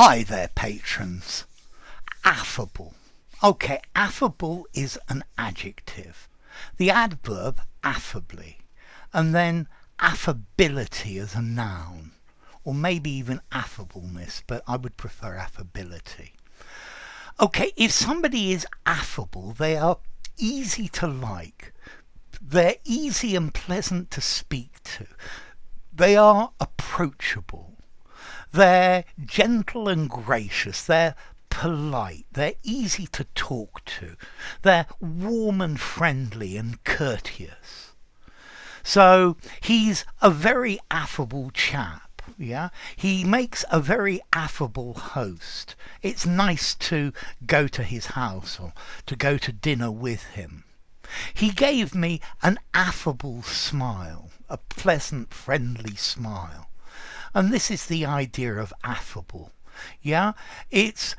Hi there, patrons. Affable. Okay, affable is an adjective. The adverb affably, and then affability as a noun, or maybe even affableness, but I would prefer affability. Okay, if somebody is affable, they are easy to like. They're easy and pleasant to speak to. They are approachable. They're gentle and gracious. They're polite. They're easy to talk to. They're warm and friendly and courteous. So he's a very affable chap. Yeah, he makes a very affable host. It's nice to go to his house or to go to dinner with him. He gave me an affable smile, a pleasant, friendly smile. And this is the idea of affable. Yeah, this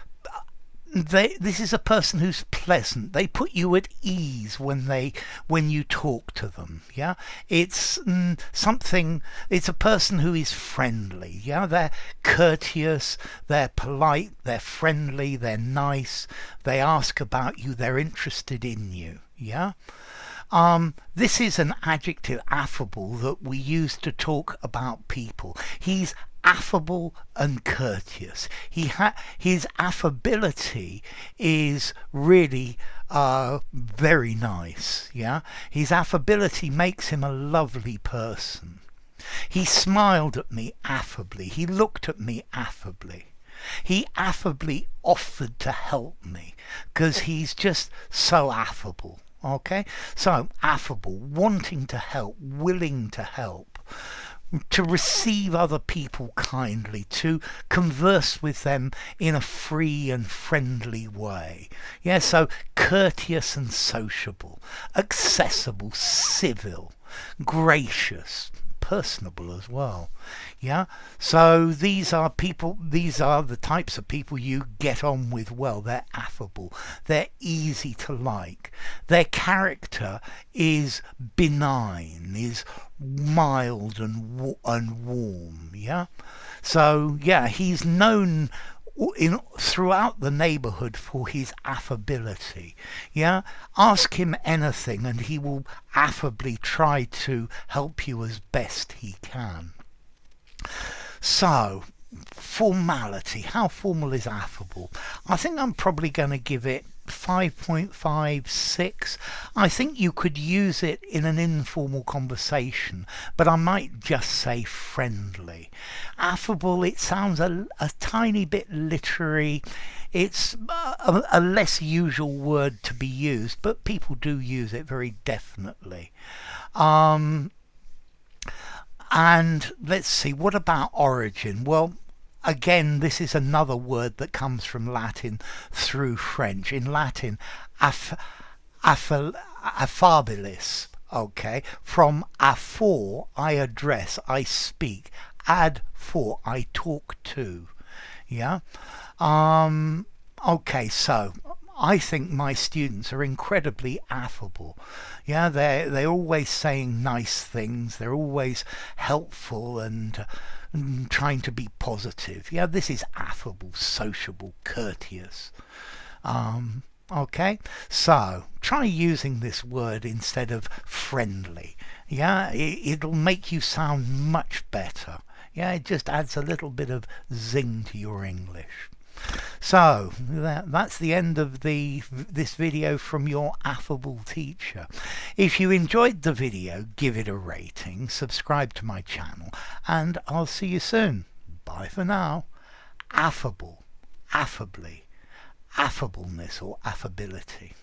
is a person who's pleasant. They put you at ease when you talk to them. Yeah, it's It's a person who is friendly. Yeah, they're courteous, they're polite, they're friendly, they're nice. They ask about you. They're interested in you. Yeah. This is an adjective, affable, that we use to talk about people. He's affable and courteous. His affability is really very nice. Yeah, his affability makes him a lovely person. He smiled at me affably. He looked at me affably. He affably offered to help me because he's just so affable. Okay, so affable, wanting to help, willing to help, to receive other people kindly, to converse with them in a free and friendly way. Yeah, so courteous and sociable, accessible, civil, gracious, personable as well. Yeah, so these are the types of people you get on with well. They're affable, they're easy to like, their character is benign, is mild and warm. Yeah, so yeah, he's known throughout the neighborhood for his affability. Yeah, ask him anything and he will affably try to help you as best he can. So, formality. How formal is affable? I think I'm probably going to give it 5.56. I think you could use it in an informal conversation, but I might just say friendly. Affable, it sounds a tiny bit literary. It's a less usual word to be used, but people do use it very definitely. And let's see, what about origin? Well, again, this is another word that comes from Latin through French. In Latin, affabilis, okay? From affor, I address, I speak. Ad for, I talk to. Yeah? Okay, so I think my students are incredibly affable. Yeah, they're always saying nice things. They're always helpful and trying to be positive. Yeah, this is affable, sociable, courteous. Okay, so try using this word instead of friendly. Yeah, it'll make you sound much better. Yeah, it just adds a little bit of zing to your English. So that's the end of this video from your affable teacher. If you enjoyed the video, give it a rating, subscribe to my channel, and I'll see you soon. Bye for now. Affable, affably, affableness or affability.